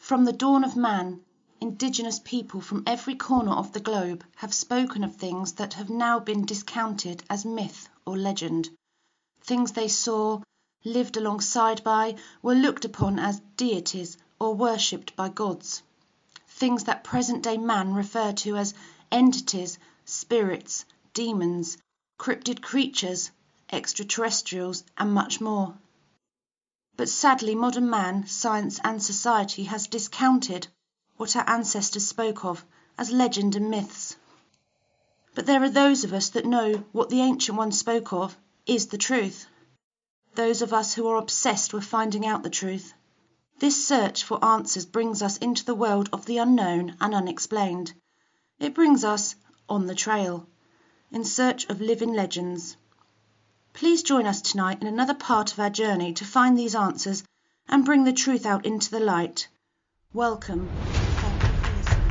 From the dawn of man, indigenous people from every corner of the globe have spoken of things that have now been discounted as myth or legend. Things they saw, lived alongside by, were looked upon as deities or worshipped by gods. Things that present-day man refer to as entities, spirits, demons, cryptid creatures, extraterrestrials, and much more. But sadly modern man, science and society has discounted what our ancestors spoke of as legend and myths. But there are those of us that know what the ancient ones spoke of is the truth. Those of us who are obsessed with finding out the truth. This search for answers brings us into the world of the unknown and unexplained. It brings us on the trail, in search of living legends. Please join us tonight in another part of our journey to find these answers and bring the truth out into the light. Welcome. Thank you for listening.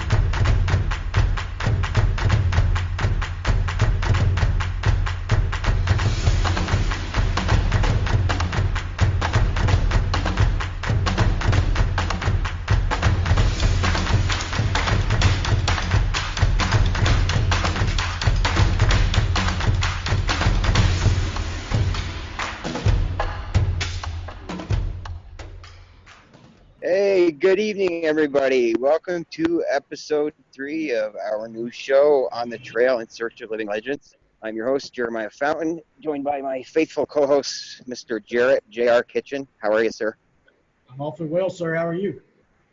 Hey, good evening, everybody. Welcome to episode 3 of our new show, On the Trail in Search of Living Legends. I'm your host, Jeremiah Fountain, joined by my faithful co-host, Mr. Jarrett, J.R. Kitchen. How are you, sir? I'm awfully well, sir. How are you?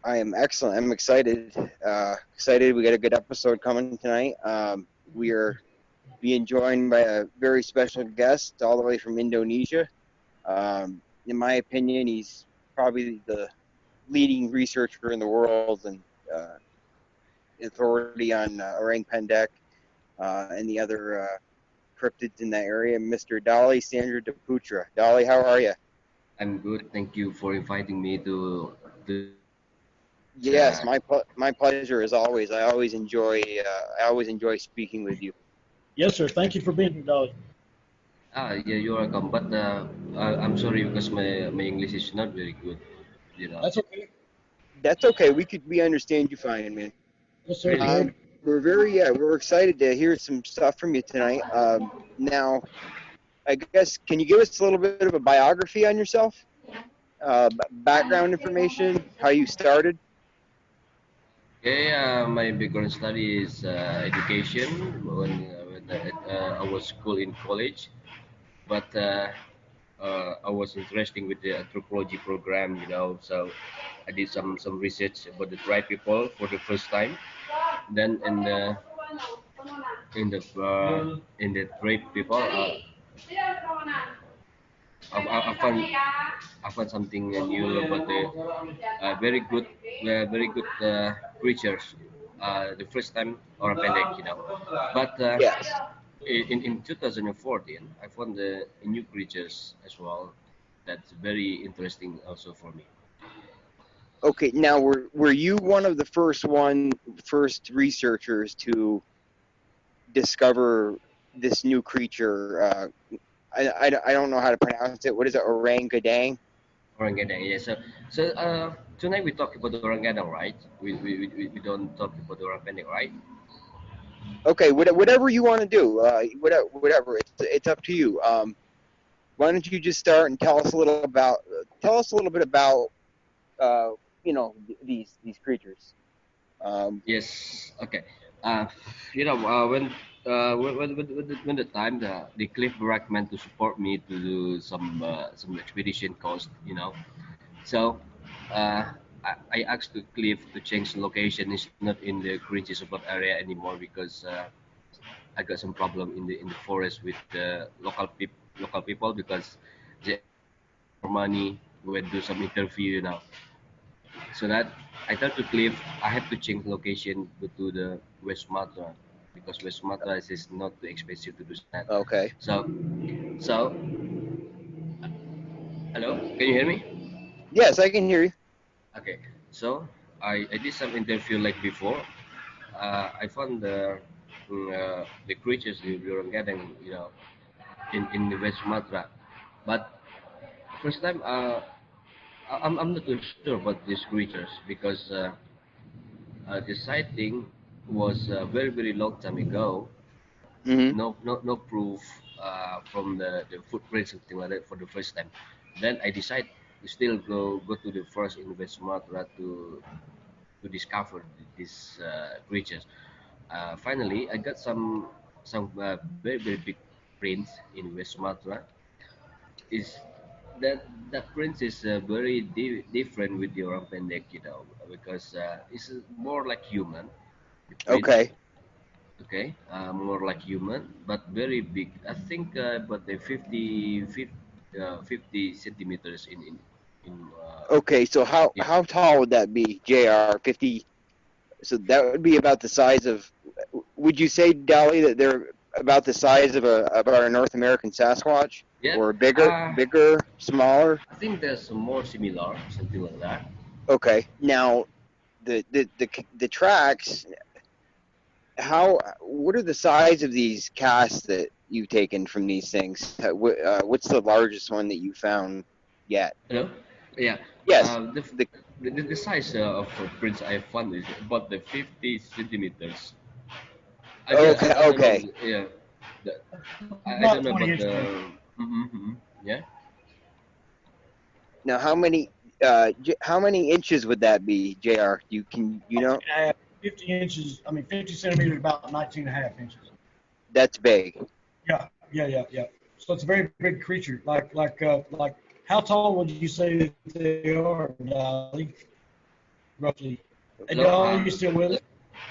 I am excellent. I'm excited. We got a good episode coming tonight. We are being joined by a very special guest all the way from Indonesia. In my opinion, he's probably the leading researcher in the world and authority on orang pendek and the other cryptids in that area, Mr. Dali Sandra Putra. Dali, how are you? I'm good. Thank you for inviting me to. Yes, my pleasure as always. I always enjoy speaking with you. Yes, sir. Thank you for being here, Dolly. Yeah, you're welcome. But I'm sorry because my English is not very good. You know. That's okay. That's okay. We understand you fine, man. Yes, sir. Really? We're excited to hear some stuff from you tonight. Now, I guess, can you give us a little bit of a biography on yourself? Background information, how you started? Okay. My background study is education. When I was school in college, but I was interested with the anthropology program. So I did some research about the tribe people for the first time. Then in the tribe people. I found something new about the very good creatures. The first time or a pendek. But Yes. in 2014, I found the new creatures as well. That's very interesting also for me. Okay, now were you one of the first researchers to discover this new creature? I don't know how to pronounce it. What is it? Orangutan? Orangutan, yeah. So tonight we talk about the orangutan, right? We don't talk about the orangutan, right? Okay, whatever you want to do. Whatever. It's up to you. Why don't you just start and tell us a little bit about these creatures. Yes. Okay. Uh, when the time the Cliff recommend to support me to do some expedition cost, so uh, I asked the Cliff to change the location. It's not in the creature support area anymore because I got some problem in the forest with the local people because they for money when do some interview. So that I thought to Cliff, I have to change location to the West Sumatra because West Sumatra is not too expensive to do that. Okay. So hello, can you hear me? Yes, I can hear you. Okay, so I did some interview like before. I found the creatures we were getting, in the West Sumatra, but first time I'm not too sure about these creatures because the sighting was very very long time ago. Hmm. No proof from the footprints something like that for the first time. Then I decide to still go to the forest in West Sumatra to discover these creatures. Finally, I got some very very big prints in West Sumatra. Is that prince is very different with the orang pendek, because it's more like human, the prince. Okay. Okay, more like human, but very big. I think about the 50 centimeters in Okay. So yeah. how tall would that be, Jr. 50. So that would be about the size of. Would you say, Dolly, that they're about the size of a about our North American Sasquatch, Yeah, or bigger, smaller? I think there's more similar, something like that. Okay. Now the tracks. What are the size of these casts that you've taken from these things? What's the largest one that you found yet? Hello? Yeah. Yes. Uh, the, The the size of prints I found is about the 50 centimeters. okay. I don't know. Okay. Yeah. The, I About don't know 20 about inches. the. Yeah. Now, how many inches would that be, Jr.? You know 50 inches, I mean, 50 centimeters, about 19 and a half inches. that's big. Yeah. So it's a very big creature. Like, how tall would you say that they are, Dolly? Roughly. Hey, Hello. Dolly, you still with us?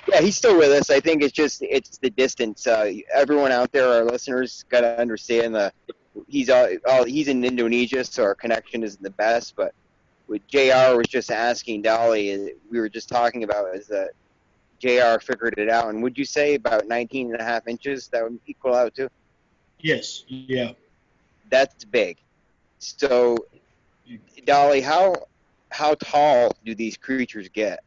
Yeah, he's still with us. I think it's the distance. Everyone out there, our listeners, got to understand he's in Indonesia, so our connection isn't the best. But what Jr. was just asking Dolly, we were just talking about is that Jr. figured it out. And would you say about 19 and a half inches that would equal out to? Yes. Yeah. That's big. So, Dolly, how tall do these creatures get?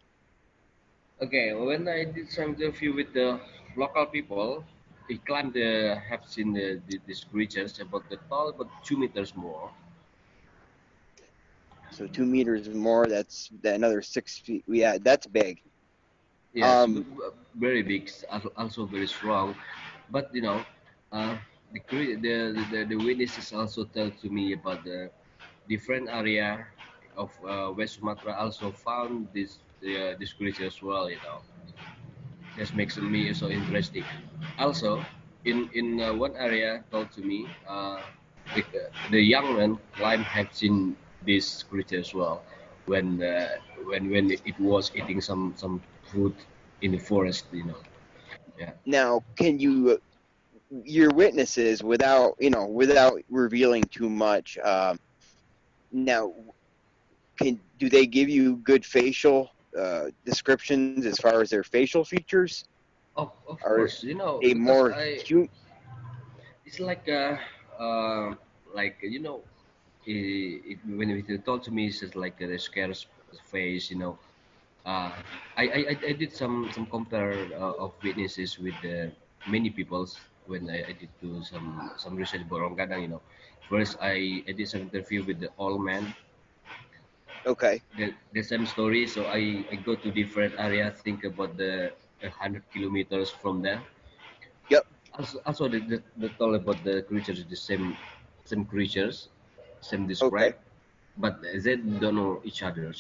Okay. When I did some interview with the local people, he claimed they have seen these creatures about the tall, about 2 meters more. So 2 meters more. That's another 6 feet. Yeah, that's big. Yes, Um, very big, also very strong. But uh, the witnesses also tell to me about the different area of West Sumatra also found this creature as well. This makes me so interesting. Also, in one area told to me, the young man climb have seen this creature as well when it was eating some food in the forest. Yeah. Now, can you your witnesses without revealing too much? Now, can do they give you good facial descriptions as far as their facial features? Of Are course, they because more it's like when it told to me, it's just like a scared face. uh, I did some compare of witnesses with many peoples when I did do some research about Orang Gadang. First I did some interview with the old man, okay? the same story. So I go to different area, think about the 100 kilometers from there. Yep. Also the told about the creatures, the same creatures, same Okay. describe, but they don't know each other.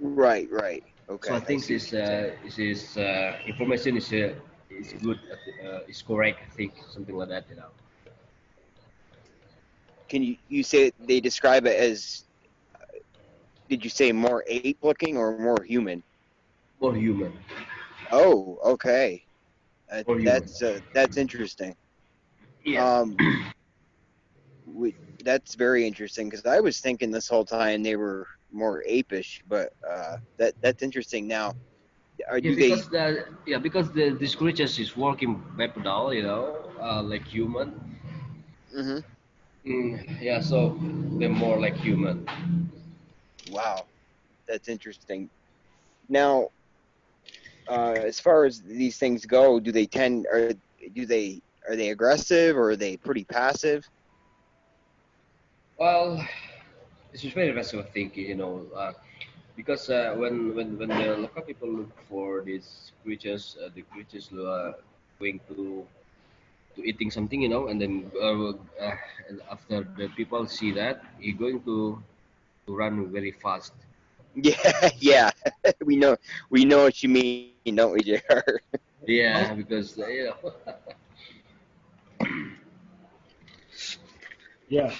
Right. Right. So I Okay. I think see what you're saying. this information is good, is correct. I think something like that. Can you say they describe it as? Did you say more ape looking or more human? More human, Oh, okay. more human. That's interesting. Yes. Um, that's very interesting because I was thinking this whole time they were more apish, but that's interesting. Now, Yeah, do they? because this creatures is working bipedal, like human. Hmm. Yeah, so they're more like human. Wow, that's interesting. Now, as far as these things go, do they are they aggressive or are they pretty passive? Well, It's just very rational thinking, because when the local people look for these creatures, the creatures are going to eating something, and then and after the people see that, you're going to run very fast. Yeah, yeah. we know we know what you mean, don't we, JR? Yeah, because Yeah.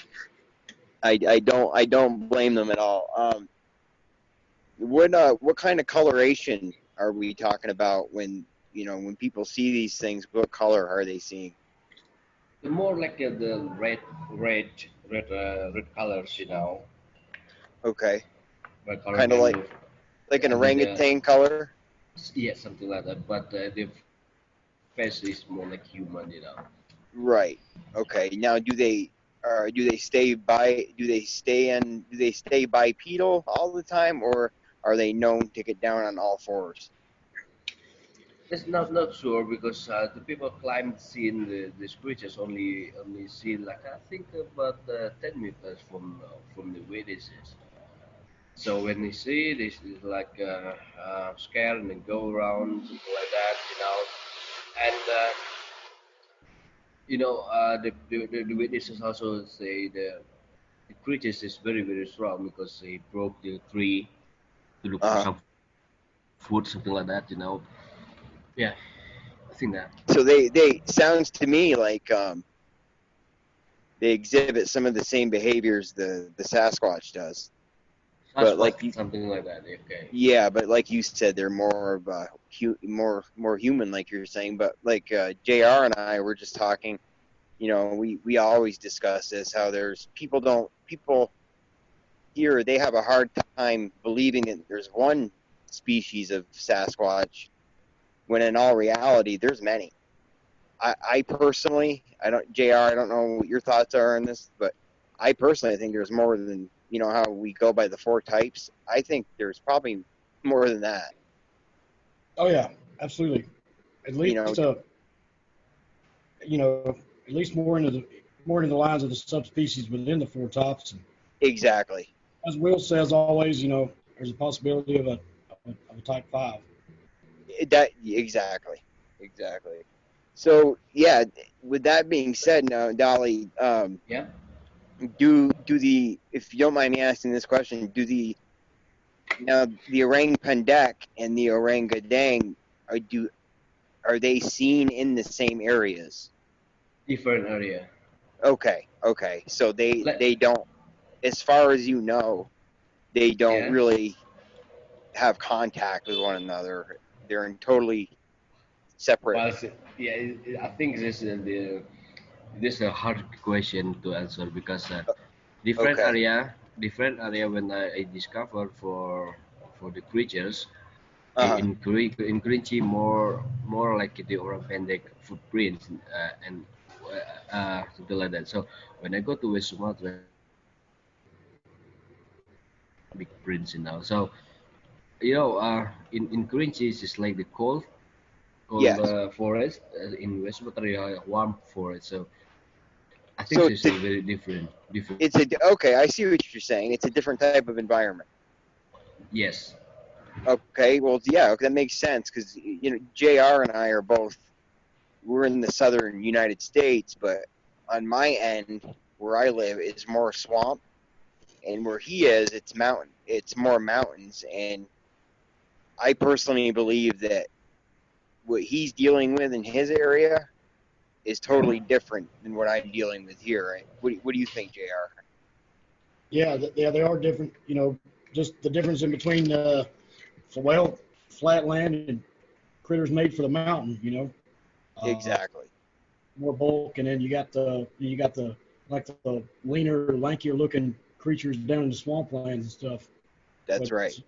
I don't blame them at all. What kind of coloration are we talking about when when people see these things? What color are they seeing? the more like the red colors, Okay, red color, kind of then like an and then orangutan color. yeah, something like that. But the face is more like human. Right. Okay. Now, do they stay bipedal all the time, or are they known to get down on all fours? It's not sure because the people climbed seen the creatures only seen like I think about 10 meters from the way this is. So when they see this is like scared and then go around something like that, and the witnesses also say the creatures is very strong because they broke the tree to look for Uh, some food, something like that. Yeah, I think that. so they sounds to me like they exhibit some of the same behaviors the Sasquatch does, but Sasquatch, something like that. Okay. yeah, but like you said, they're more of more human, like you're saying. But like Jr. and I were just talking, we always discuss this how there's people here, they have a hard time believing that there's one species of Sasquatch when in all reality there's many. I personally, I don't know what your thoughts are on this, but I personally think there's more than, how we go by the four types. I think there's probably more than that. Oh yeah, absolutely. At You least know, at least more into the lines of the subspecies within the four tops. And exactly. as Will says always, there's a possibility of a type 5. Exactly. So yeah, with that being said, now Dolly, Yeah. do the if you don't mind me asking this question, the orang pendek and the orang gadang are they seen in the same areas? Different area. Okay. So Let they don't, as far as you know, they don't yeah. really have contact with one another. They're in totally separate. Well, yeah. I think this is a hard question to answer because Okay. different area when I discovered for the creatures Uh-huh. in Kerinci more like the orang pendek footprints and something like that. So when I go to West Sumatra, big prints. So in Kerinci it's like the cold Yes. forest. In West Sumatra you have warm forest. So I think So it's a very different. okay, I see what you're saying. It's a different type of environment. Yes. Okay, well, yeah, okay, that makes sense because Jr. and I are both, we're in the southern United States, but on my end where I live is more swamp, and where he is, it's more mountains, and I personally believe that what he's dealing with in his area is Yeah. totally different than what I'm dealing with here. What do you think, Jr.? Yeah, yeah, they are different. Just the difference in between flat land and critters made for the mountain. Uh, Exactly. More bulk, and then you got the like the leaner, lankier looking creatures down in the swamplands and stuff. That's But right.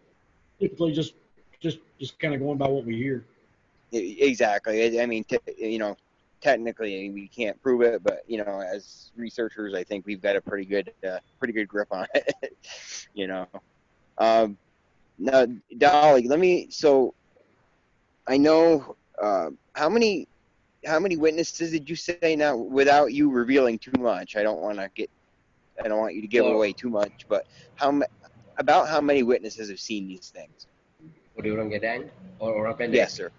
typically, just kind of going by what we hear. Exactly. I mean, technically we can't prove it, but as researchers, I think we've got a pretty good grip on it. you know. Um, Now, Dolly, So I know how many witnesses did you say now? Without you revealing too much, I don't want to get I don't want you to give Well, away too much, but about how many witnesses have seen these things? for the orang Gadang or orang pendek? Yes, sir.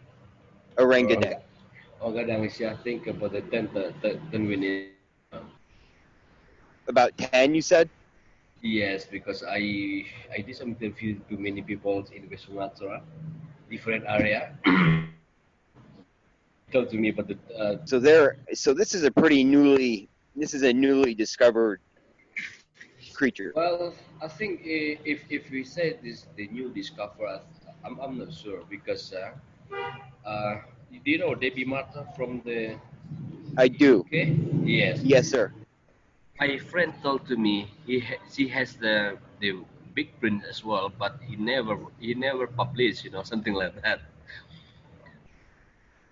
For orang, Orangutan. orang Gadang is I think about the 10 minutes. About 10, you said? Yes, because I did some interview to many people in West Sumatra, different area. Told to me about the So this is a newly discovered creature. well, I think if we say this the new discovery, I'm not sure because do you know Debbie Marta from the I do. UK? Yes, Yes, sir. my friend told to me she has the big print as well, but he never published, something like that.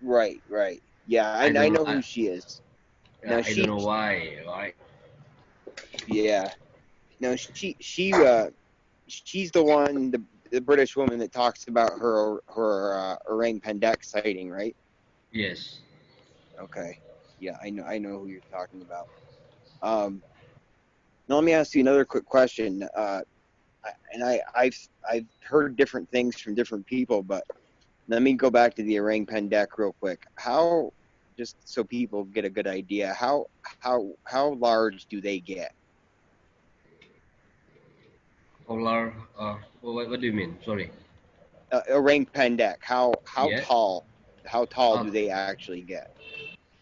Right, right. Yeah, I I don't know. know who she is. Now I don't know why. Right? yeah. No, she's the one, the British woman that talks about her orang pendek sighting, right? Yes. Okay. Yeah, I know who you're talking about. Now let me ask you another quick question. I've heard different things from different people, but let me go back to the orang pendek real quick. How, just so people get a good idea, how large do they get? Polar. What do you mean? Sorry. Orang pendek, how Yeah. tall? How tall Uh, do they actually get?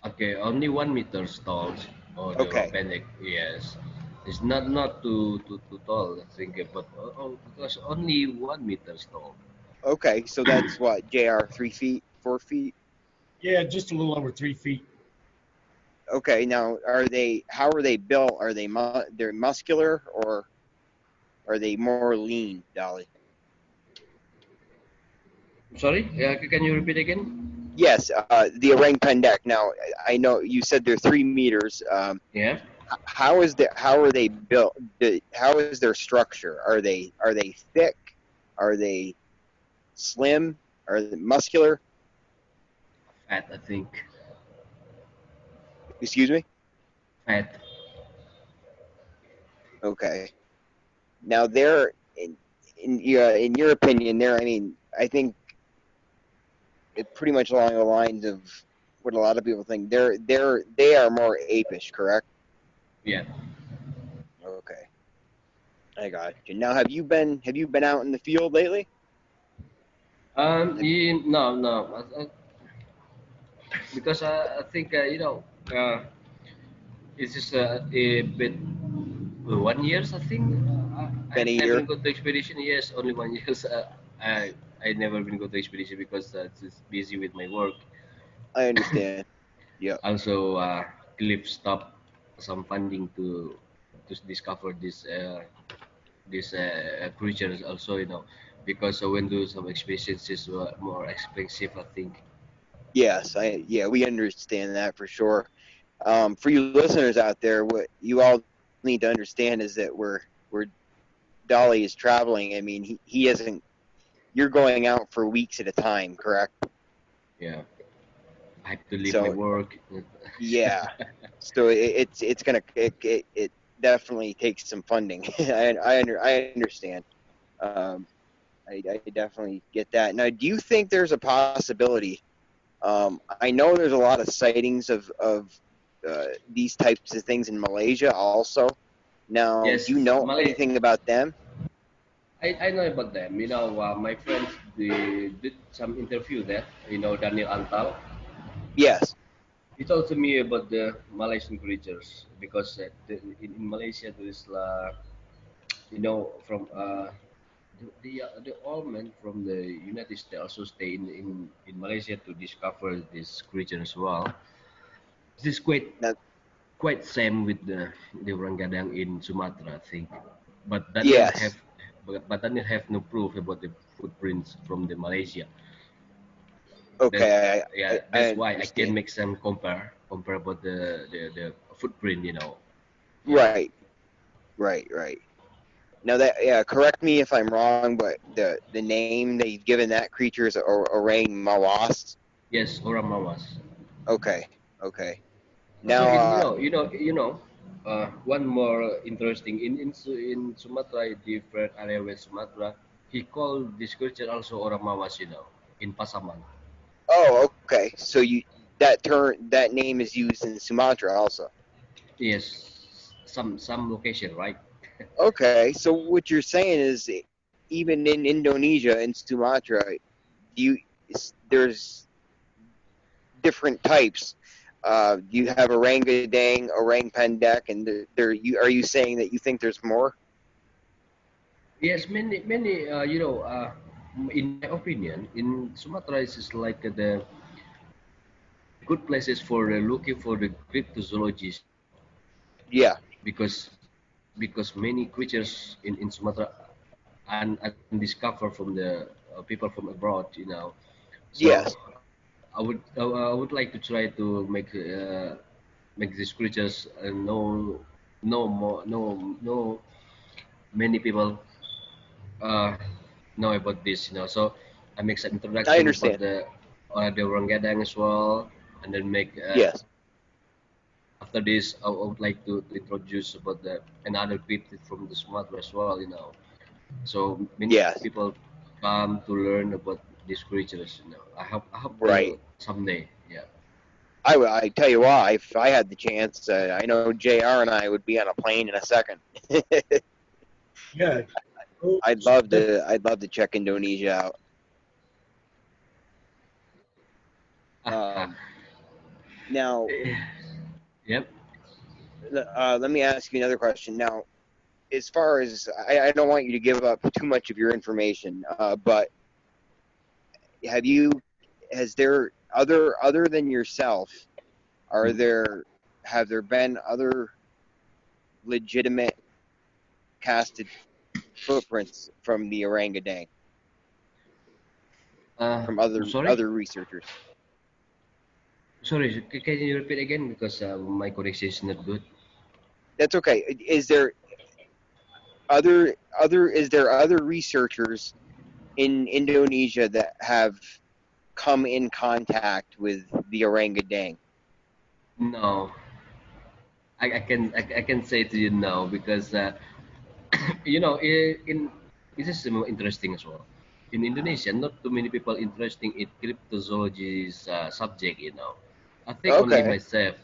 okay. Only 1 meter tall. Oh, the Okay. Rampenic. Yes. It's not too tall. I think, but because only 1 meter tall. Okay, so that's what, JR, 3 feet, 4 feet? Yeah, just a little over 3 feet. Okay, now how are they built? Are they're muscular, or are they more lean, Dolly? Sorry. Yeah. Can you repeat again? Yes, the orang pendek. Now, I know you said they're 3 meters. Yeah. How are they built? How is their structure? Are they thick? Are they slim? Are they muscular? Fat. I think. Excuse me? Fat. Okay. Now they're in your opinion, I mean, I think it's pretty much along the lines of what a lot of people think. They are more apish, correct? Yeah. Okay, I got you. Now, have you been out in the field lately? No, no. Because I think it's just a bit 1 year. I think Been a I never year. go to expedition. Yes, only 1 year. I never been go to expedition because just busy with my work. I understand. Yep. Also, Cliff stopped some funding to discover this creatures. Also, because when do some expeditions is more expensive. I think. Yes, we understand that for sure. For you listeners out there, what you all need to understand is that we're Dolly is traveling. I mean, he isn't. You're going out for weeks at a time, correct? Yeah. I have to leave my So work. yeah, so it definitely takes some funding. I understand. Um, I definitely get that. Now, do you think there's a possibility? I know there's a lot of sightings of these types of things in Malaysia also. Now, do Yes, you know Malay. anything about them? I know about them. My friends they did some interview there. Daniel Antal. Yes. He told to me about the Malaysian creatures because in Malaysia there is from the all men from the United States also stay in Malaysia to discover this creature as well. This is Now, quite same with the orang Gadang in Sumatra, I think. But Daniel have yes. but Daniel have no proof about the footprints from the Malaysia. That's Okay. yeah. I That's why I can understand. make some compare about the footprint. Yeah. Right. Right. Right. Now that, yeah, correct me if I'm wrong, but the name they've given that creature is orang mawas. Yes, orang Mawas. Okay. Okay. Also, Now, you know. One more interesting in Sumatra, different area with Sumatra, he called this creature also orang mawas, in Pasaman. Oh, okay. So that name is used in Sumatra also. Yes, some location, right? Okay, so what you're saying is even in Indonesia and Sumatra, there's different types. You have orangutan, orang pendek, and are you saying that you think there's more? Yes, many. In my opinion, in Sumatra is like the good places for looking for the cryptozoologists, Yeah. because many creatures in Sumatra undiscovered from the people from abroad. So Yes. I would like to try to make these creatures know more know many people uh, know about this. So I make some I introduction about understand. the orang Gadang as well, and then make Yes. after this I would like to introduce about the another cryptid from the Sumatra as well. So many Yes. people come to learn about these creatures. I hope Right. someday. Yeah. I tell you what, if I had the chance, I know JR and I would be on a plane in a second. Yeah. Oh, I'd love to check Indonesia out. Um, now, Yep. let me ask you another question. Now, as far as I don't want you to give up too much of your information, but have you has there other than yourself, are Mhm. there have there been other legitimate casted footprints from the orangutan from Sorry. other researchers? Sorry. Can you repeat again because my connection is not good. That's okay. Is there other researchers in Indonesia that have come in contact with the orangutan? No, I can say to you no because in this is more interesting as well. In Indonesia, not too many people interesting in cryptozoology's subject. I think Okay.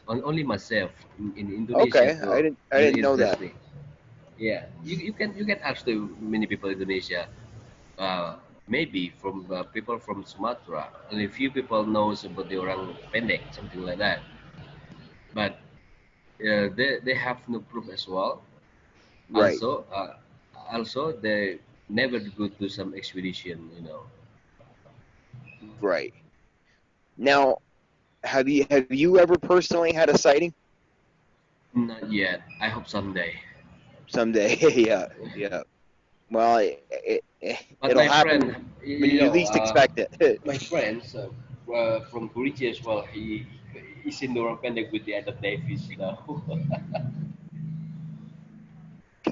only myself in Indonesia Okay. I to didn't I really didn't know that. interesting. Yeah, you can ask to many people in Indonesia. Maybe from people from Sumatra. Only few people knows about the orang pendek, something like that. But they have no proof as well. Right. Also, they never go to some expedition. Right. Now, have you ever personally had a sighting? Not yet. I hope someday. Someday? Yeah. Yeah. Well, But it'll my happen friend, when you least expect it. my friends from Kurichi as well. He's in the pendek with the other Davis.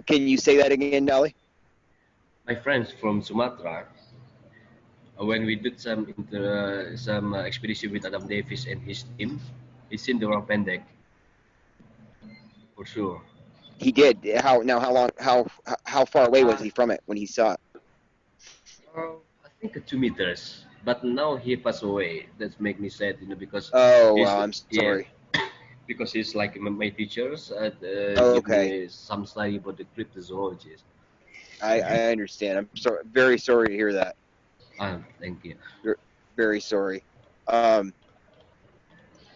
Can you say that again, Dolly? My friends from Sumatra, when we did some expedition with Adam Davis and his team, he's in the pendek for sure. He did. How long? How far away was Uh, he from it when he saw it? I think 2 meters. But now he passed away. That's make me sad, because Oh he's well, I'm yeah, sorry. because he's like my teachers give Okay, me some study about the cryptozoologists. I understand. I'm very sorry to hear that. Thank you. Ver- Very sorry. Um,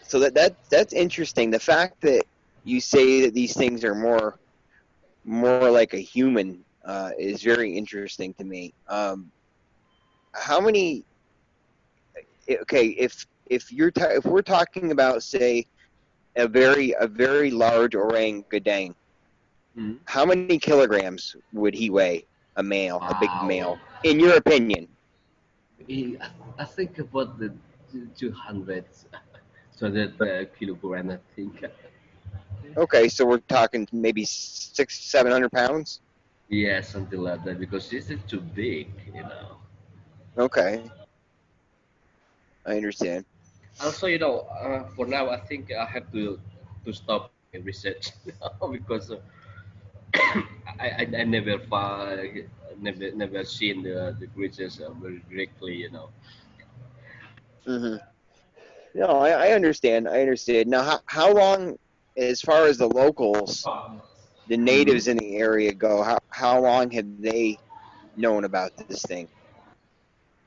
so that's interesting. The fact that you say that these things are more like a human is very interesting to me. How many? Okay, if we're talking about say a very large orangutan, Mhm. how many kilograms would he weigh? A big Wow. male, in your opinion? I think about the 200, so that kilogram. I think. Okay, so we're talking maybe 600-700 pounds. Yeah, something like that. Because this is too big. Okay, I understand. Also, for now, I think I have to stop. research because I never never seen the creatures very directly, Hmm. No, I understand. I understand. Now, how long, as far as the locals, the Hmm. natives in the area go, how long have they known about this thing?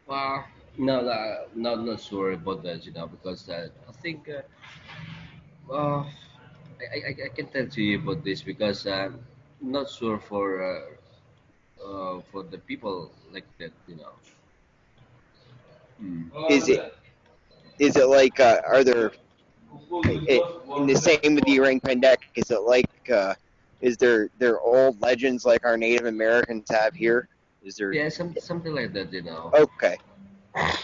Well, no, not sure about that, because I think I can tell to you about this because not sure for the people like that, Mm. Is it like are there in the same with the orang pendek? Is it like is there old legends like our Native Americans have here? Is there? Yeah, something like that. Okay,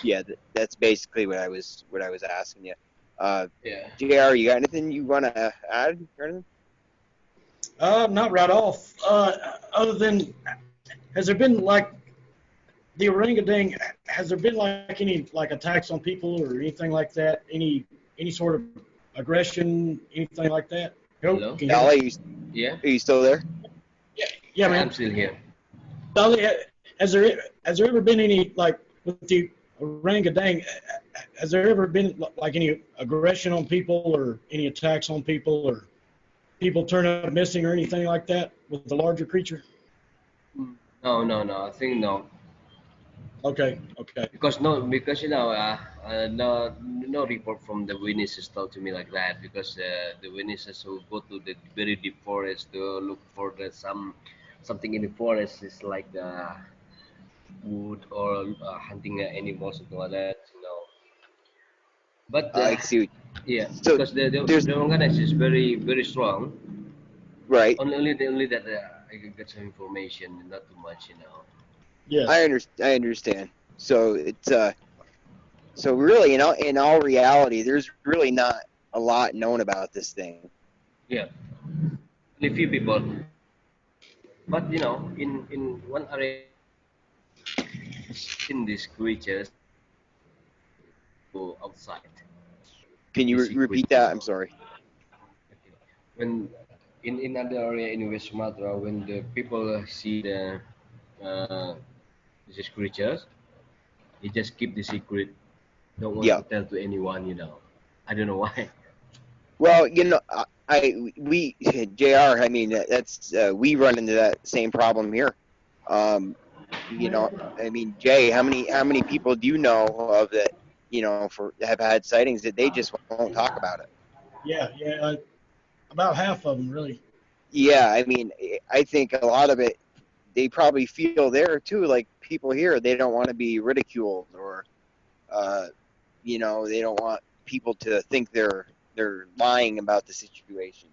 yeah, that's basically what I was asking you. Uh, Yeah. Jr., you got anything you want to add? Or anything? Not right off. Other than, has there been like the orangutan? Has there been like any like attacks on people or anything like that? Any sort of aggression, anything like that? Hello, Hello. can you hear me? Dolly, Yeah. are you still there? Yeah, yeah, I'm man. still here. Dolly, has there ever been any like with the orangutan? Has there ever been like any aggression on people or any attacks on people or people turn up missing or anything like that with the larger creature? No, no, no. I think no. Okay, okay. Because no report from the witnesses told to me like that because the witnesses who go to the very deep forest to look for something in the forest is like wood or hunting animals something like that. But I see. yeah, So because there's the organization is very very strong. right. Only that I can get some information, not too much. Yes. I understand. So it's so really, in all reality, there's really not a lot known about this thing. Yeah, only few people. But in one area, seen these creatures go outside. Can you The secret, repeat that? I'm sorry. Okay. When in other area in West Sumatra, when the people see uh, these creatures, they just keep the secret. Don't want Yeah. to tell to anyone. I don't know why. Well, we Jr. I mean, that's we run into that same problem here. Um, I mean, Jay, how many people do you know of that for have had sightings that they just won't talk about it? Yeah, yeah. About half of them, really. Yeah, I mean, I think a lot of it they probably feel there too, like people here, they don't want to be ridiculed or uh, they don't want people to think they're lying about the situation.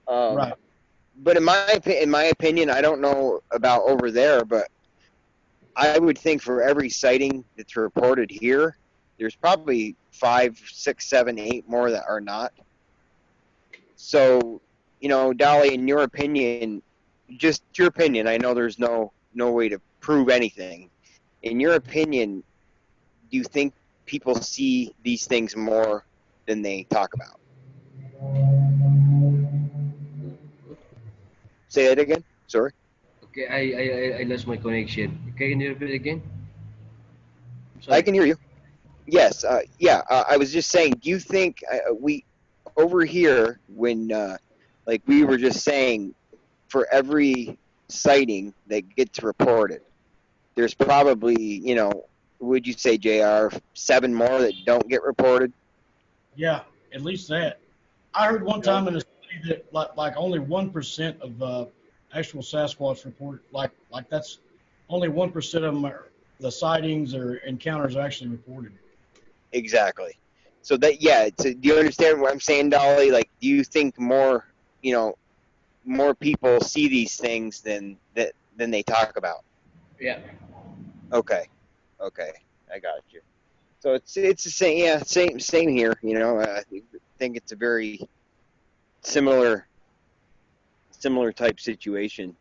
Right. But in my opinion, I don't know about over there, but I would think for every sighting that's reported here, there's probably 5, 6, 7, 8 more that are not. So, Dolly, in your opinion, just your opinion, I know there's no way to prove anything. In your opinion, do you think people see these things more than they talk about? Say that again. Sorry. Okay, I lost my connection. Can you repeat again? I'm I sorry. can hear you. Yes. Yeah. I was just saying. Do you think we over here when like we were just saying for every sighting that gets reported, there's probably would you say, Jr., 7 more that don't get reported? Yeah, at least that. I heard one No. time in a study that like only 1% of actual Sasquatch report like that's only 1% of them are the sightings or encounters are actually reported. Exactly. So that yeah. So do you understand what I'm saying, Dolly? Like, do you think you know more people see these things than they talk about? Yeah. Okay. Okay. I got you. So it's the same. Yeah. Same here. I think it's a very similar type situation.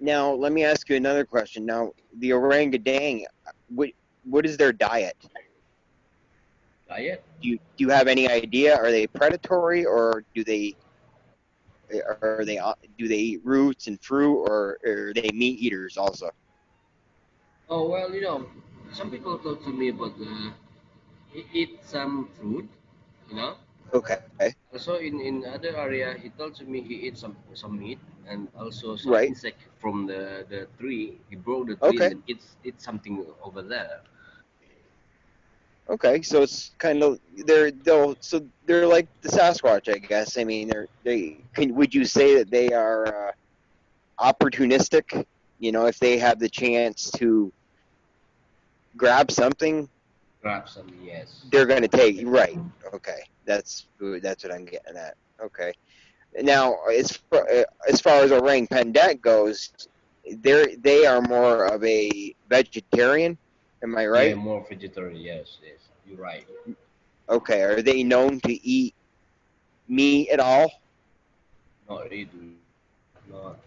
Now let me ask you another question. Now the orangutan, what what is their diet? Diet? Do you have any idea? Are they predatory, or do they eat roots and fruit, or are they meat eaters also? Oh well, some people talk to me about he eat some fruit, you know. Okay, Also in other area, he told to me he eats some meat and also some right. insect from the tree. He broke the tree and Okay, then eats something over there. okay. So it's kind of they're like the Sasquatch, I guess. I mean, would you say that they are opportunistic? If they have the chance to grab something, Grab some, yes. they're going to take. Right. Okay, that's what I'm getting at. Okay. Now, as far as orang pendek goes, they are more of a vegetarian. Am I Yeah, right? more vegetarian. Yes, yes. You're right. Okay. Are they known to eat meat at all? Not really. Not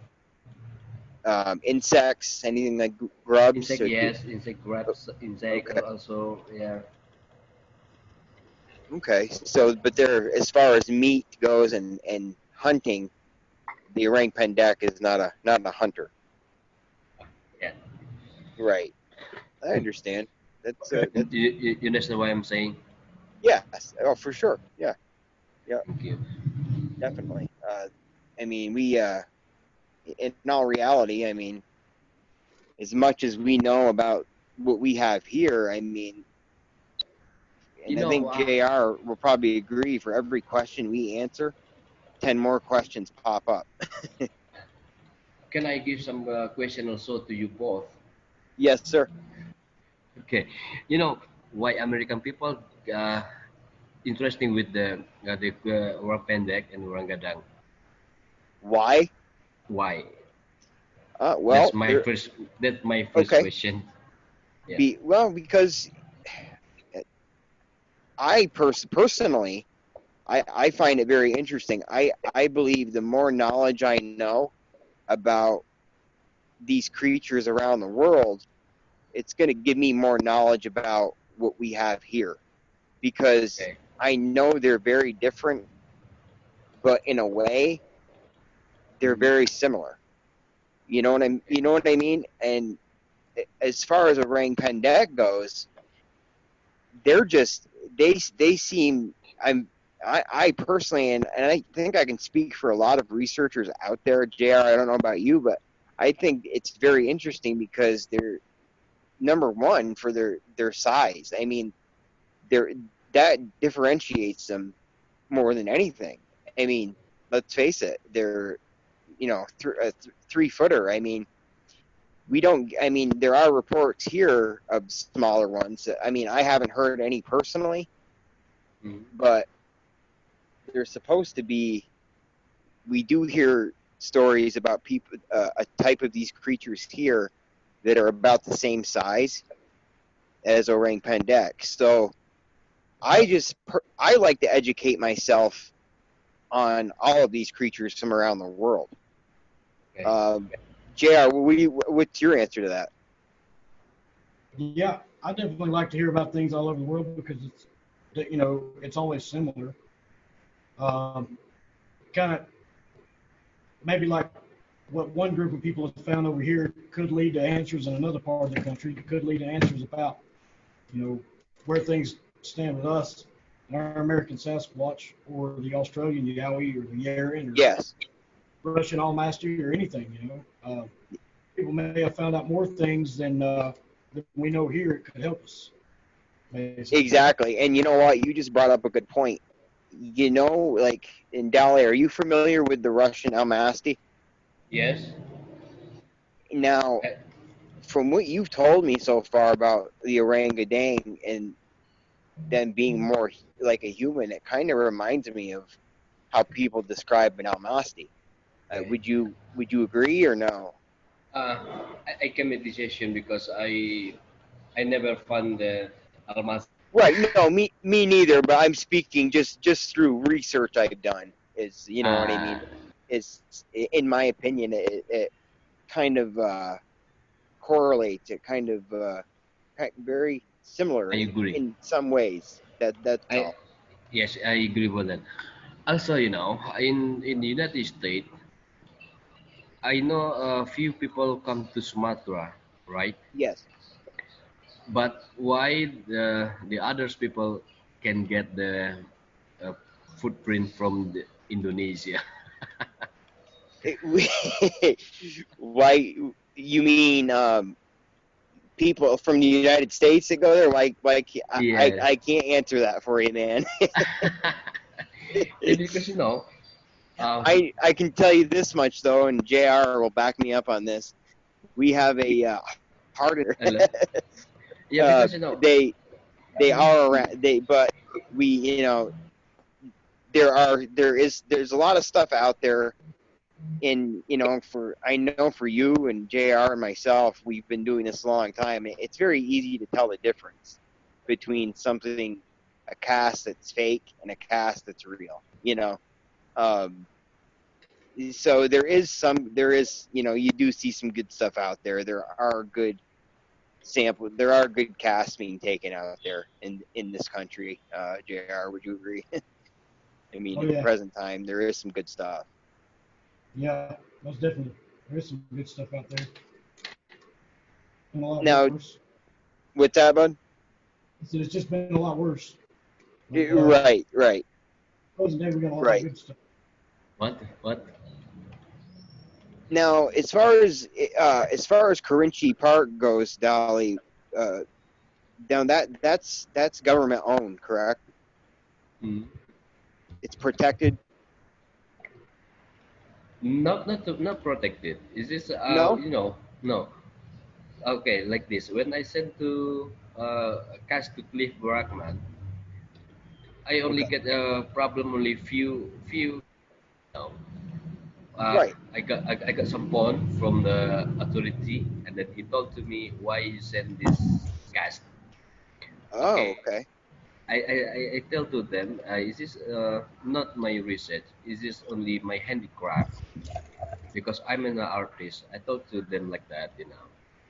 Insects, anything like grubs? insect. Yes, insect grabs insect Okay. also. Yeah. Okay. So, but they're as far as meat goes and hunting, the orang pendek is not a hunter. Yeah. Right. I understand. Okay. That's You understand what I'm saying? yes. Oh, for sure. Yeah. Yeah. Thank you. Definitely. I mean, in all reality, I mean, as much as we know about what we have here, I mean, You and I know, think JR will probably agree, for every question we answer, 10 more questions pop up. can I give some question also to you both? Yes, sir. Okay. You know why American people uh, interesting with the orang pendek and orang gadang? Why? Why? Well, there. That's my first Okay. question. Yeah. Because personally, I find it very interesting. I believe the more knowledge I know about these creatures around the world, it's going to give me more knowledge about what we have here, because Okay. I know they're very different, but in a way they're Mhm. very similar. Okay. You know what I mean? And as far as orang pendek goes, they're just they seem I personally, and I think I can speak for a lot of researchers out there, JR, I don't know about you, but I think it's very interesting because they're number one for their size. I mean, they're that differentiates them more than anything. I mean, let's face it, they're a 3-footer. I mean, we don't. I mean, there are reports here of smaller ones. I mean, I haven't heard any personally, Mhm. but they're supposed to be. We do hear stories about people, a type of these creatures here that are about the same size as orang pendek. So I like to educate myself on all of these creatures from around the world. Okay. Um, JR, what's your answer to that? Yeah, I definitely like to hear about things all over the world because it's always similar. Um, Kind of maybe like what one group of people have found over here could lead to answers in another part of the country. It could lead to answers about where things stand with us, our American Sasquatch, or the Australian Yowie, or the Yeren, Yes, or Russian Almasty, or anything. People may have found out more things than we know here. It could help us, basically. exactly. And you know what? You just brought up a good point. Like in Dali, are you familiar with the Russian Almasty? Yes. Now, Uh, from what you've told me so far about the orangutan and them being more like a human, it kind of reminds me of how people describe an Almasty. okay. Would you agree or no? I can make decision because I never found the almas. Right. No, me neither. But I'm speaking just through research I've done. Is you know what I mean? Ah, Is in my opinion, it kind of correlates. It kind of very similar I in agree. in some ways. That's I all. yes, I agree with that. Also, in the United States, I know a few people come to Sumatra, right? Yes. But why the others people can get the uh, footprint from Indonesia? Why you mean people from the United States that go there? Like Yes. I can't answer that for you, man. Yeah, because uh, I can tell you this much though, and JR will back me up on this. We have a harder. hello. Yeah, because They are around. But we there's a lot of stuff out there. In for I know for you and JR and myself, we've been doing this a long time. It's very easy to tell the difference between something, a cast that's fake and a cast that's real. Um, so you do see some good stuff out there. There are good casts being taken out there in this country. JR, would you agree? I mean, Oh in the yeah, present time, there is some good stuff. yeah, most definitely. There's some good stuff out there, and a lot Now, worse. what's that, bud? I said it's just been a lot worse. Like, Right, right, wasn't never got a lot of right. good stuff. what? Now, as far as Carinci Park goes, Dolly, uh, down that's government owned, correct? Mm. It's protected. Not protected. Is this No, no. Okay, like this. When I sent to cash to Cliff Brackman, I only okay, get a problem only few. Know, right. I got some phone from the authority, and then he told to me why you send this cash. Oh, Okay, okay, I tell to them, is this not my research? Is this only my handicraft? Because I'm an artist. I told to them like that.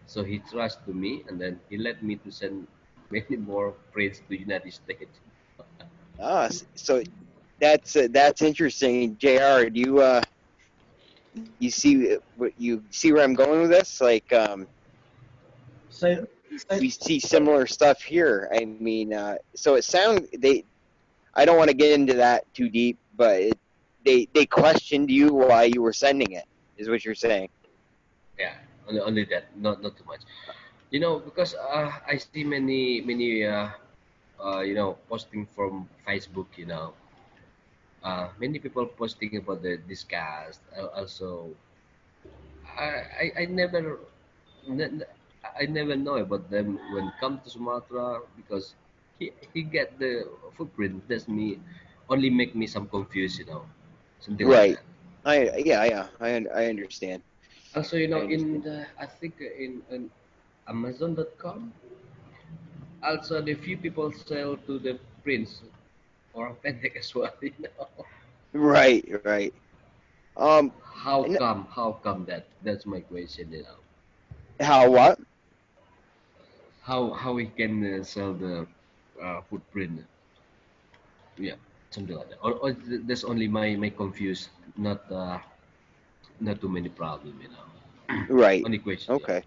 So he trust to me, and then he let me to send many more prints to United States. so that's interesting. JR, do you see where I'm going with this? Like, Say, say, we see similar stuff here. I mean, so it sounds they. I don't want to get into that too deep, but they questioned you why you were sending it. Is what you're saying? Yeah, only that, not too much. Because I see many posting from Facebook. Many people posting about the discussed. Also, I never ne- I never know about them when come to Sumatra because he get the footprint. That's me, only make me some confused. Something like Right. that. I understand. Also, I in understand. the I think in Amazon.com, also the few people sell to the prince or appendix as well. Right, right. Um, How and come? How come that? That's my question. how what? How we can sell the footprint? Yeah, something like that. Or that's only my confused, not too many problem. Right. Only question. Yeah. Okay.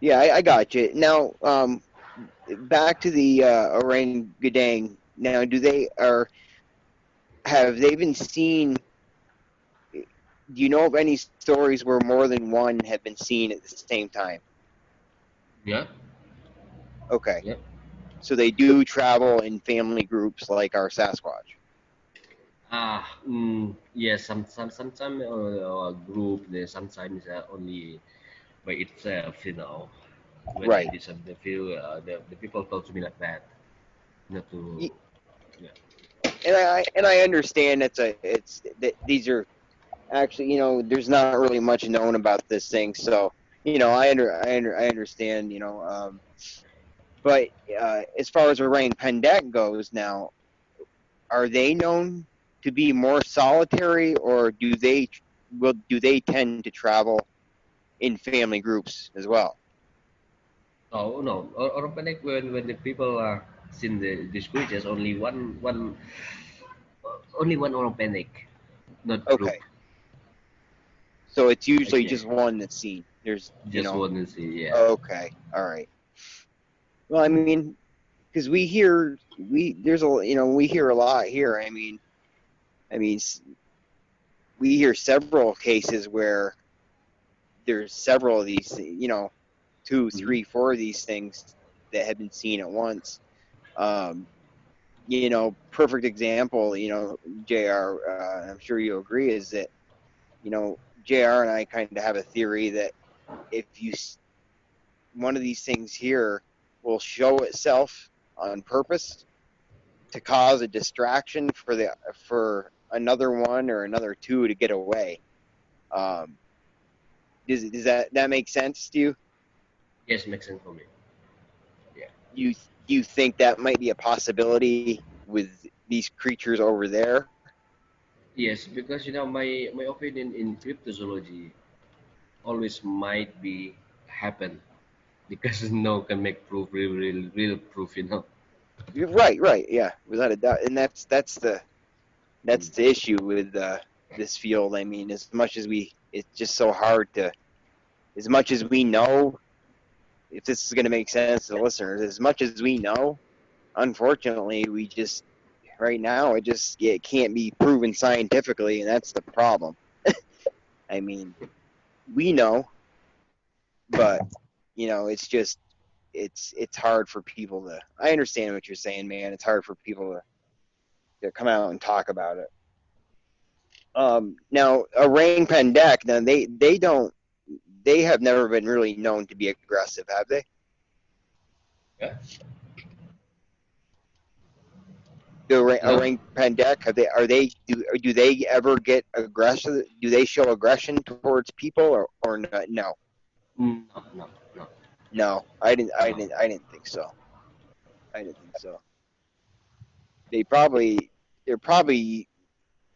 Yeah, I got you. Now, back to the orangutan. Now, do they or have they been seen? Do you know of any stories where more than one have been seen at the same time? Yeah. Okay. Yeah. So they do travel in family groups like our Sasquatch. Yes. Sometimes group. Then sometimes only by itself. When I Right. did something, feel the people talk to me like that. Not to. Y- Yeah. And I understand it's that these are actually there's not really much known about this thing, so I understand but as far as orang pendek goes now, are they known to be more solitary, or do they tend to travel in family groups as well? Oh no. Or panic when the people are. seen these creatures. Only one organic, not group. Okay. So it's usually Okay, just one that's seen. There's, just one to see. Yeah. Okay, all right. Well, I mean, because we hear we hear a lot here. I mean, we hear several cases where there's several of these, two, three, four of these things that have been seen at once. Perfect example, JR, I'm sure you agree, is that, JR and I kind of have a theory that if one of these things here will show itself on purpose to cause a distraction for another one or another two to get away. Does that make sense to you? Yes, makes sense for me. Yeah. You think that might be a possibility with these creatures over there? Yes, because my opinion in cryptozoology always might be happen because no one can make proof, real proof. Right, yeah, without a doubt. And that's the issue with this field. I mean, it's just so hard to, as much as we know, if this is going to make sense to the listeners, as much as we know, unfortunately, right now, it can't be proven scientifically, and that's the problem. I mean, we know, but, it's hard for people to, I understand what you're saying, man. It's hard for people to come out and talk about it. Now, orang pendek, now they have never been really known to be aggressive, have they? Yeah. The Hello? orang pendek, do they ever get aggressive? Do they show aggression towards people or no? No, no, no, No, I didn't. I no. didn't. I didn't think so. I didn't think so. They're probably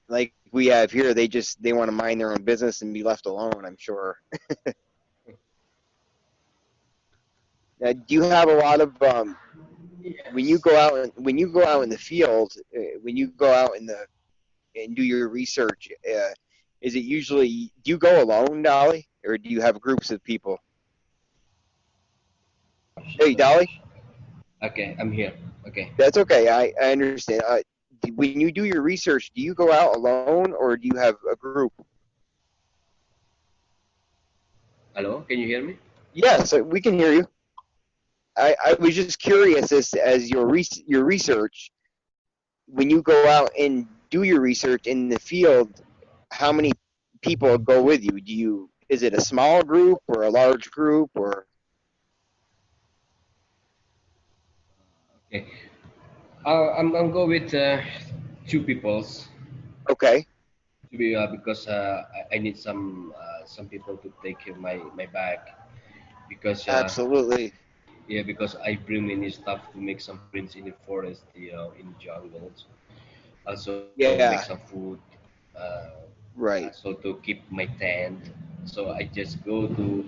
like we have here. They want to mind their own business and be left alone. I'm sure. Do you have a lot of when you Yes. go out in the field, when you go out and do your research, is it usually, do you go alone, Dolly, or do you have groups of people? Hey, Dolly, Okay, I'm here. Okay. that's okay. I understand. When you do your research, do you go out alone or do you have a group? Hello, can you hear me? Yes, we can hear you. I was just curious as your research, when you go out and do your research in the field, how many people go with you? Is it a small group or a large group or? Okay. I'm go with two peoples Okay, to be because I need some people to take care my bag because absolutely. because I bring many stuff to make some prints in the forest, in jungles. Also make some Yeah, food, uh, right. so to keep my tent. So I just go to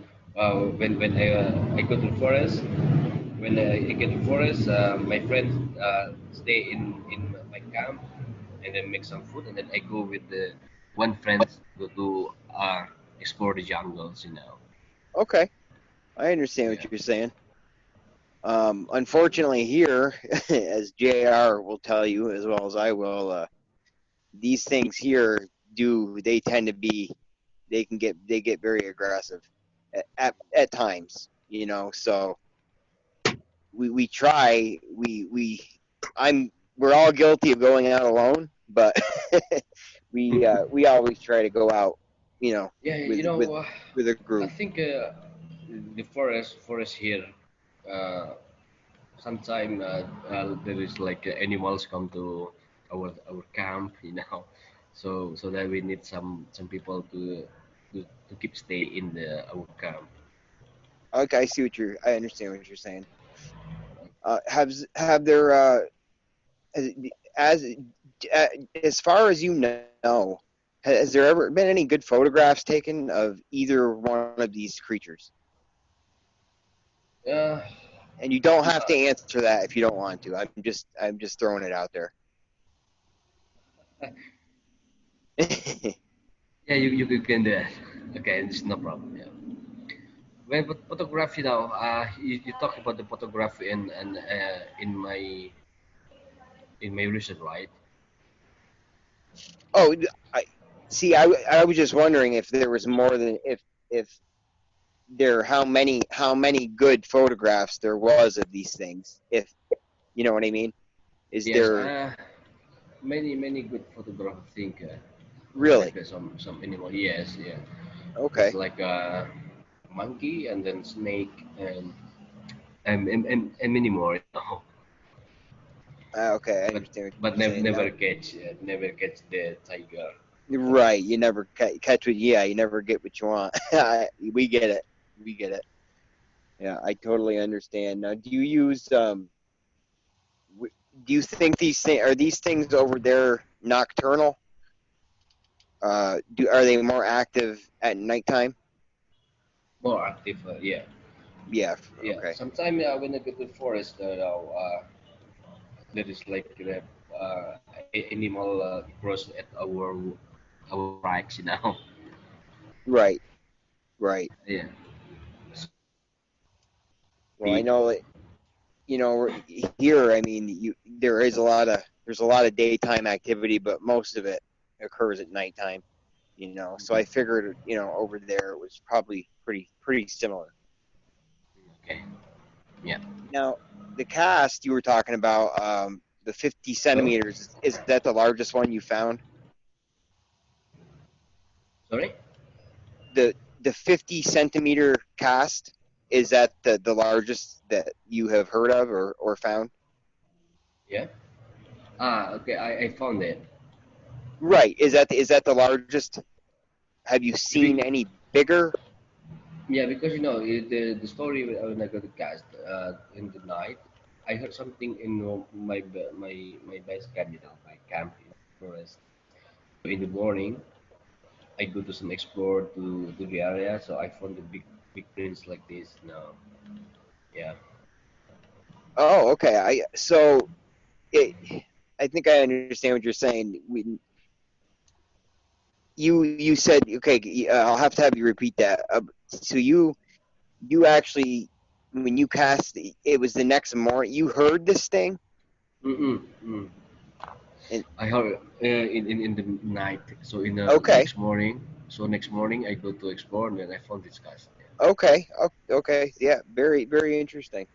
when I go to forest. When I get to forest, my friends stay in my camp and then make some food, and then I go with the one friend go to explore the jungles. Okay, I understand what Yeah. you're saying. Unfortunately, here, as JR will tell you as well as I will, these things here they tend to be, they get very aggressive at times, so we try, I'm we're all guilty of going out alone, but we always try to go out, Yeah, with a I group. think the forest here. Uh, Sometimes there is like animals come to our camp, so that we need some people to keep stay in the our camp. Okay, I understand what you're saying. Have there as uh, as far as you know, has there ever been any good photographs taken of either one of these creatures? Uh, And you don't have to answer that if you don't want to. I'm just throwing it out there. Yeah, you can do that. Okay, it's no problem. Yeah. Well, but photography now, you talk about the photography and in my research, right? Oh, I see. I was just wondering if there was more than if there how many good photographs there was of these things. If you know what I mean. Is Yes, there many good photographs. I think like really? some animal. Yes, yeah. It's Okay. like a monkey and then snake and many more. You know. Okay, I But understand what but you're saying now. never catch the tiger. Right, you never catch what. Yeah, you never get what you want. We get it. We get it. Yeah, I totally understand. Now, do you use do you think these things over there nocturnal? Are they more active at nighttime? More active. Yeah, Yeah. yeah. Okay. Sometimes when I go to the forest, there is like animal cross at our tracks, you know. Right. Right. Yeah. Well, I The, know that here. I mean, there's a lot of daytime activity, but most of it occurs at nighttime. So I figured over there it was probably pretty similar. okay. Yeah. Now, the cast you were talking about, the 50 Hello. centimeters, is that the largest one you found? Sorry. The 50 centimeter cast, is that the largest that you have heard of or found? Yeah. Okay. I found it. Right. Is that the largest? Have you seen Be- any bigger? Yeah, because the story when I got the cast in the night, I heard something in my base camp, my camp in the forest. So in the morning, I go to some explore to the area, so I found the big prints like this. No, yeah, Oh, okay. It, I think I understand what you're saying. You said okay. I'll have to have you repeat that. So you actually, when you cast, it was the next morning. You heard this thing, mm mm. and I heard in the night. So in the okay, next morning I go to explore and then I found this cast. okay, okay, yeah, very interesting.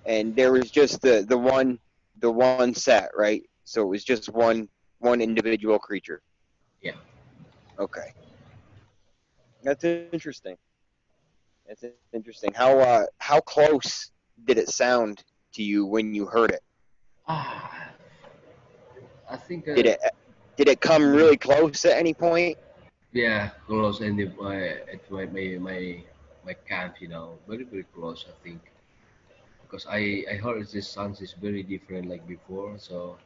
And there was just the one set, right? So it was just one individual creature. Yeah. Okay, that's interesting. That's interesting. How close did it sound to you when you heard it? Ah, I think Did it did it come mm, really close at any point? yeah, close and at my camp, very close. I think because I heard the sounds is very different like before, so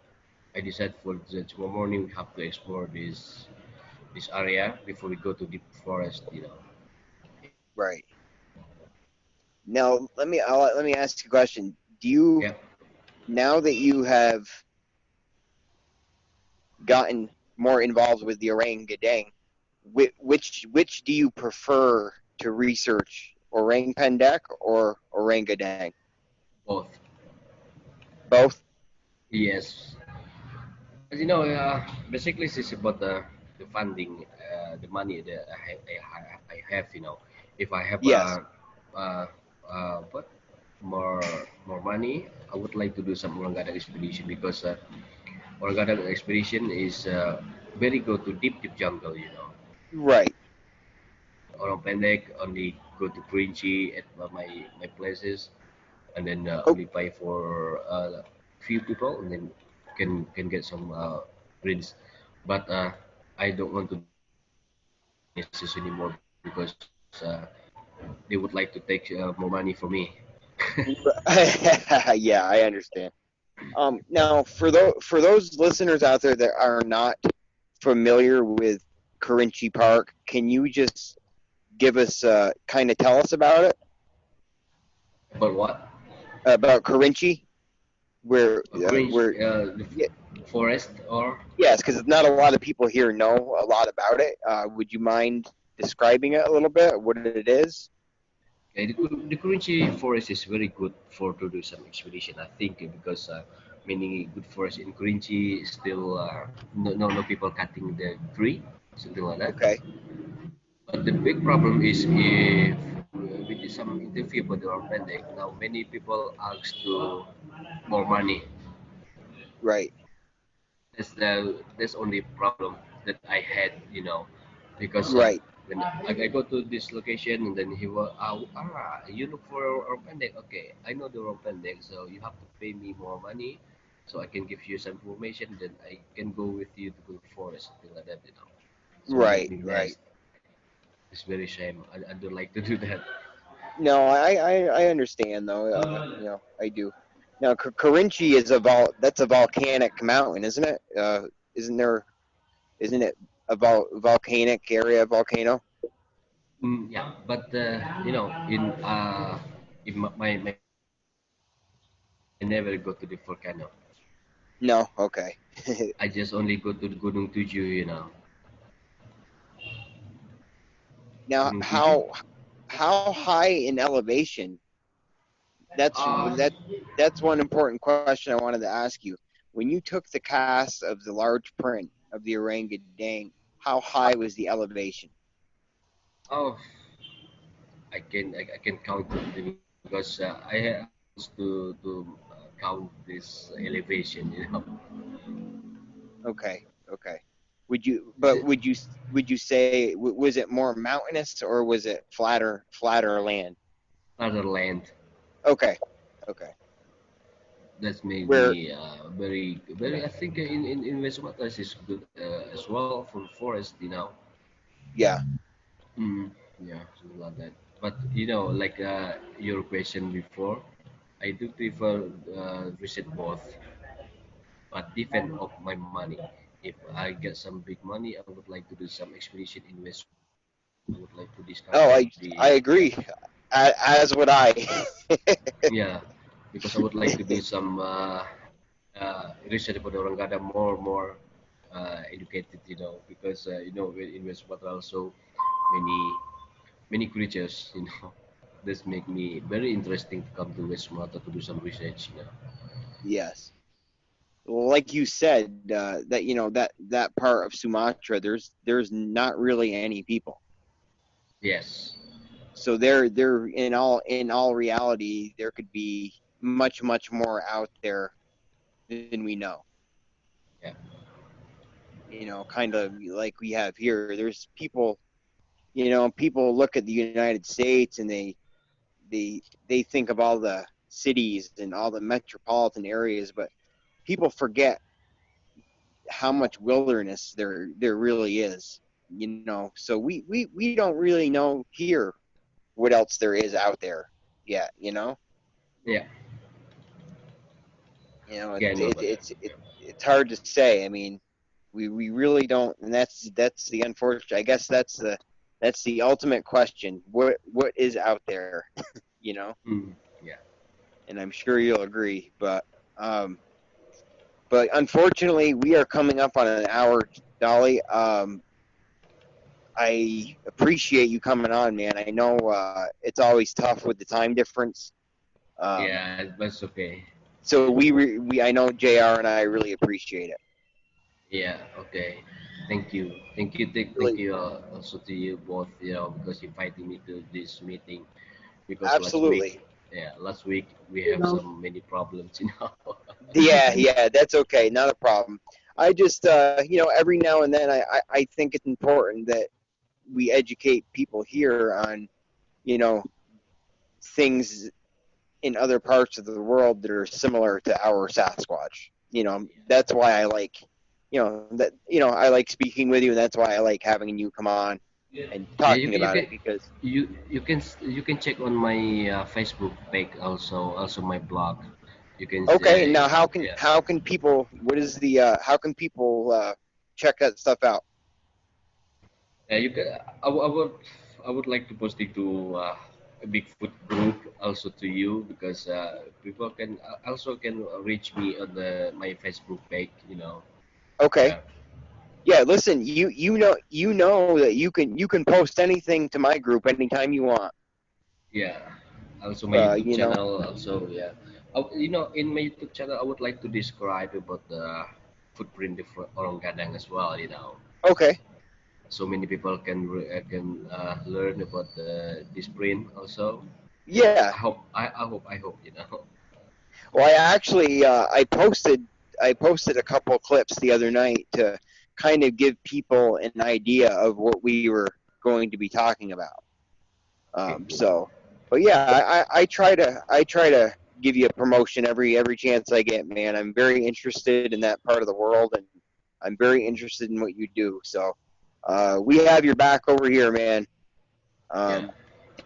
I decided for the tomorrow morning we have to explore this area before we go to deep forest. Right. Now let me ask you a question. Do you Yeah. Now that you have gotten more involved with the orangutan, which do you prefer to research, orang pendek or orangutan? Both. Both. Yes. As basically this is about the funding, the money that I have. If I have Yes. what more money, I would like to do some Orangada expedition because Orangada expedition is very go to deep jungle. Right. Orang pendek only go to Kerinci at my places and then Oh, only pay for few people and then can get some prints. But I don't want to do business anymore because they would like to take more money from me. yeah, I understand. Now, for those listeners out there that are not familiar with Kerinci Park, can you just give us kind of tell us about it? But what? About Kerinci, where Orange, yeah, the forest, or yes, because not a lot of people here know a lot about it. Would you mind describing it a little bit? What it is? the Kerinci forest is very good for to do some expedition. I think because many good forests in Kerinci still no people cutting the tree, something like that. Okay, But the big problem is if we did some interview about the pandemic. Now many people ask to more money. right, That's only problem that I had, because right. when I go to this location and then he will, you look for Rompendek. Okay, I know the Rompendek, so you have to pay me more money, so I can give you some information. Then I can go with you to the forest, something like that. So make Right, me right. mess. It's very shame. I don't like to do that. No, I understand though. I do. Now, Kerinci is that's a volcanic mountain, isn't it? Isn't there? Isn't it a volcanic area, volcano? Yeah, but in my I never go to the volcano. No. Okay. I just only go to the Gunung Tuju. Now, Gunung Tuju. how high in elevation? That's Uh, that that's one important question I wanted to ask you. When you took the cast of the large print of the orangutan, how high was the elevation? oh, I can count it because I used to count this elevation. Okay. Okay. Is it Would you say was it more mountainous or was it flatter land? other land? Okay. Okay. That's made Where me very. I think in West Matas is good as well for forest. yeah. Mm, yeah, something like that. But like your question before, I do prefer reset both, but depend of my money. If I get some big money, I would like to do some expedition in West. I would like to Oh, discover I the agree. As would I. yeah, because I would like to do some research about the Orangada more educated, because in West Sumatra also many many creatures, this make me very interesting to come to West Sumatra to do some research. Yes. Like you said, that that part of Sumatra, there's not really any people. Yes. So there in all reality, there could be much more out there than we know. Yeah. Kind of like we have here. There's people. People look at the United States and they think of all the cities and all the metropolitan areas, but people forget how much wilderness there really is. So we don't really know here what else there is out there yet. Yeah. Yeah, I It's know about that. it's hard to say. I mean, we really don't, and that's the unfortunate. I guess that's the ultimate question. What is out there? You know, Yeah. and I'm sure you'll agree. Um, but unfortunately, we are coming up on an hour, Dolly. I appreciate you coming on, man. I know it's always tough with the time difference. Um, Yeah, that's okay. so I know Jr. and I really appreciate it. Yeah, okay. Thank you. Thank Really, you also to you both, because you invited me to this meeting. Because absolutely. last week we have some many problems. Yeah, that's okay. Not a problem. I just, every now and then I think it's important that we educate people here on, you know, things in other parts of the world that are similar to our Sasquatch. That's why I like, I like speaking with you, and that's why I like having you come on and Yeah, talking about it because, you can check on my Facebook page, also my blog. You can okay, now say, how can yeah. how can people, what is the, how can people check that stuff out? Yeah, you can. I would like to post it to. a Bigfoot group also to you, because people can also can reach me on my Facebook page. Okay. Yeah, Yeah, listen, you know that you can post anything to my group anytime you want. yeah. Also my YouTube You know. channel also, yeah. In my YouTube channel, I would like to describe about the footprint of Orang Gadang as well. Okay. So many people can learn about this print also. Yeah, Yeah. I hope. Well, I posted a couple clips the other night to kind of give people an idea of what we were going to be talking about. Okay, cool. So, but yeah, I try to give you a promotion every chance I get, man. I'm very interested in that part of the world, and I'm very interested in what you do. So, we have your back over here, man. Yeah, Um,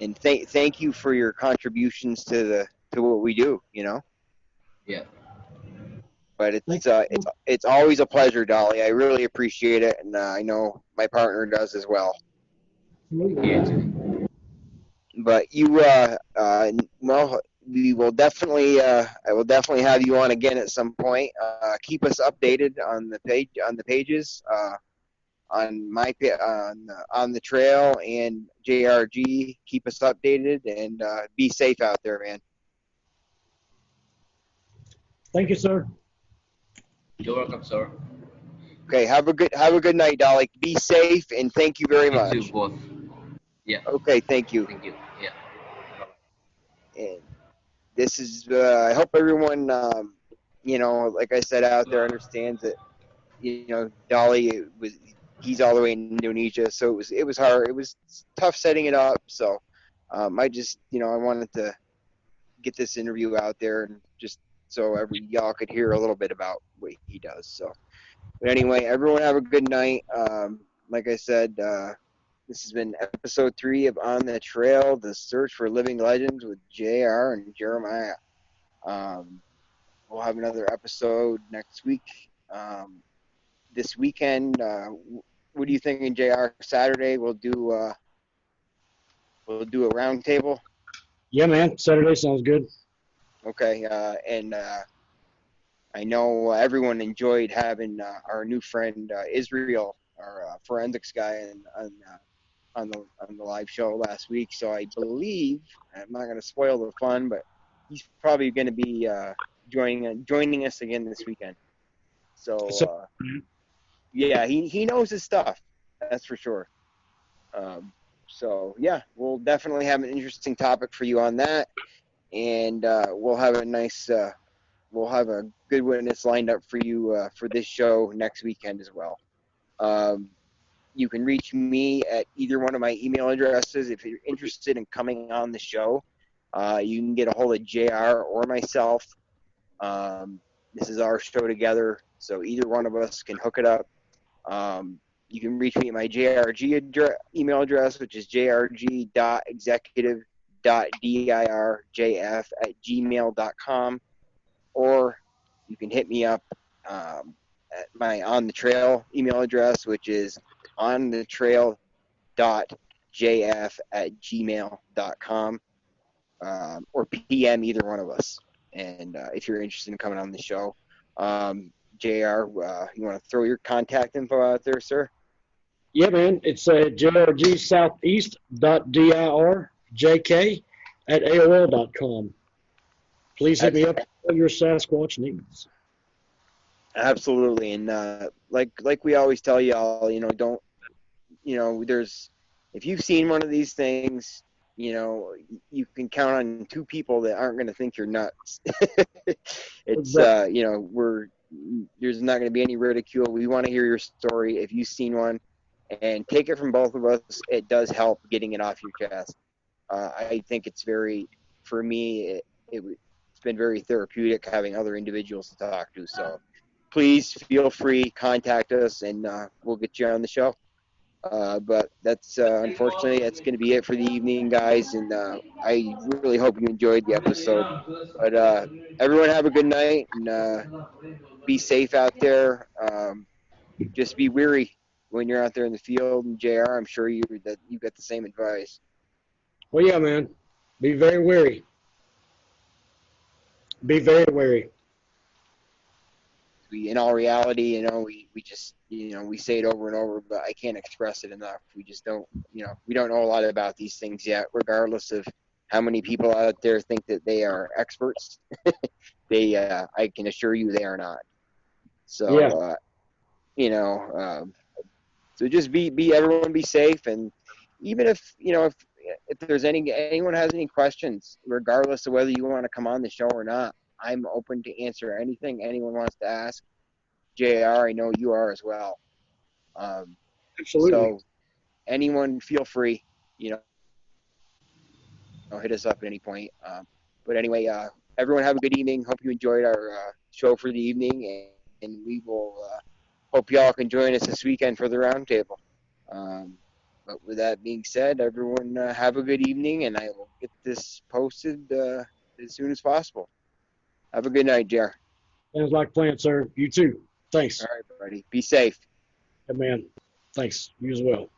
and thank you for your contributions to what we do. yeah. But Thank it's always a pleasure, Dolly. I really appreciate it, and I know my partner does as well. Thank you too. But well, we will definitely I will definitely have you on again at some point. Keep us updated on the pages, on the trail and JRG. Keep us updated, and be safe out there, man. you, sir. You're welcome, sir. Okay, have a good night, Dolly. Be safe, and thank you very You too, much. both. Yeah, Okay, thank you. thank you. Yeah. And this is I hope everyone like I said out there understands that Dolly he's all the way in Indonesia, so it was hard. It was tough setting it up. So I just I wanted to get this interview out there, and just so y'all could hear a little bit about what he does. So, but anyway, everyone have a good night. Like I said, this has been episode 3 of On the Trail: The Search for Living Legends with JR and Jeremiah. Um, we'll have another episode next week. This weekend, what are you thinking, JR? Saturday we'll do a round table. Yeah, man. Saturday sounds good. Okay, and I know everyone enjoyed having our new friend Israel, our forensics guy, on the live show last week. So I believe, I'm not going to spoil the fun, but he's probably going to be joining us again this weekend. So yeah, he knows his stuff. That's for sure. So yeah, we'll definitely have an interesting topic for you on that, and we'll have a good witness lined up for you for this show next weekend as well. You can reach me at either one of my email addresses if you're interested in coming on the show. You can get a hold of JR or myself. This is our show together, so either one of us can hook it up. You can reach me at my JRG email address, which is jrg.executive.dirjf@gmail.com, or you can hit me up at my On the Trail email address, which is onthetrail.jf@gmail.com, or PM either one of us. And if you're interested in coming on the show, JR, you want to throw your contact info out there, sir? Yeah, man. It's jrgsoutheast.dirjk@aol.com. Please hit me up with all your Sasquatch needs. Absolutely, and like we always tell y'all, don't there's if you've seen one of these things, you can count on 2 people that aren't going to think you're nuts. It's there's not going to be any ridicule. We want to hear your story if you've seen one, and take it from both of us. It does help getting it off your chest. I think it's for me, it's been very therapeutic having other individuals to talk to. So please feel free, contact us, and we'll get you on the show. But that's unfortunately that's going to be it for the evening, guys. And I really hope you enjoyed the episode. But everyone have a good night, and be safe out there. Just be wary when you're out there in the field. And JR, I'm sure you got the same advice. Well, yeah, man. Be very wary. Be very wary. In all reality, we just, we say it over and over, but I can't express it enough. We just don't, we don't know a lot about these things yet, regardless of how many people out there think that they are experts. I can assure you they are not. So, Yeah. So just everyone be safe, and even if there's anyone has any questions, regardless of whether you want to come on the show or not, I'm open to answer anything anyone wants to ask. JR, I know you are as well. Absolutely. So anyone, feel free, hit us up at any point. But anyway, everyone have a good evening. Hope you enjoyed our show for the evening, and we will hope y'all can join us this weekend for the roundtable. But with that being said, everyone have a good evening, and I will get this posted as soon as possible. Have a good night, Jer. Sounds like a plan, sir. You too. Thanks. All right, buddy. Be safe. Yeah, man. Thanks. You as well.